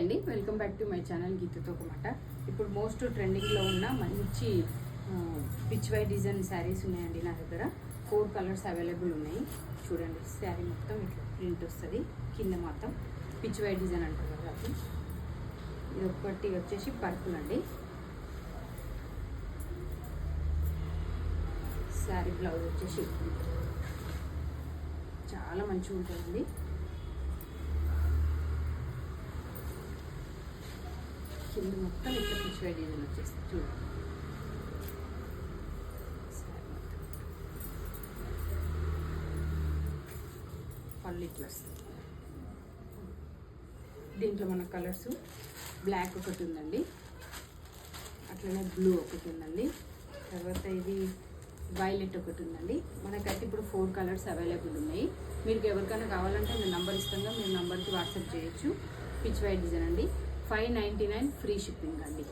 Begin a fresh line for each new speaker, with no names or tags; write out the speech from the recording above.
అండి, welcome back to my channel గీతతో ఒక మాట. ఇప్పుడు మోస్ట్ ట్రెండింగ్లో ఉన్న మంచి పిచ్ వై డిజైన్ శారీస్ ఉన్నాయండి నా దగ్గర. 4 కలర్స్ అవైలబుల్ ఉన్నాయి. చూడండి, శారీ మొత్తం ఇట్లా ప్రింట్ వస్తుంది, కింద మొత్తం పిచ్ వై డిజైన్ అంటారు కదా అది. ఇది ఒకటి వచ్చేసి పర్పుల్ అండి. శారీ బ్లౌజ్ వచ్చేసి చాలా మంచిగా ఉంటుందండి. కింద మొత్తం ఇట్లా పిచ్ వై డిజైన్ వచ్చేస్తుంది చూడండి. పళ్ళు ఇట్లా వస్తుంది. దీంట్లో మన కలర్స్ బ్లాక్ ఒకటి ఉందండి, అట్లనే బ్లూ ఒకటి ఉందండి, తర్వాత ఇది వైలెట్ ఒకటి ఉందండి. మనకైతే ఇప్పుడు 4 కలర్స్ అవైలబుల్ ఉన్నాయి. మీకు ఎవరికైనా కావాలంటే నేను నంబర్ ఇస్తాను, మీరు నంబర్కి వాట్సాప్ చేయొచ్చు. పిచ్ వై డిజైన్ అండి. 599 ఫ్రీ షిప్పింగ్ అండి.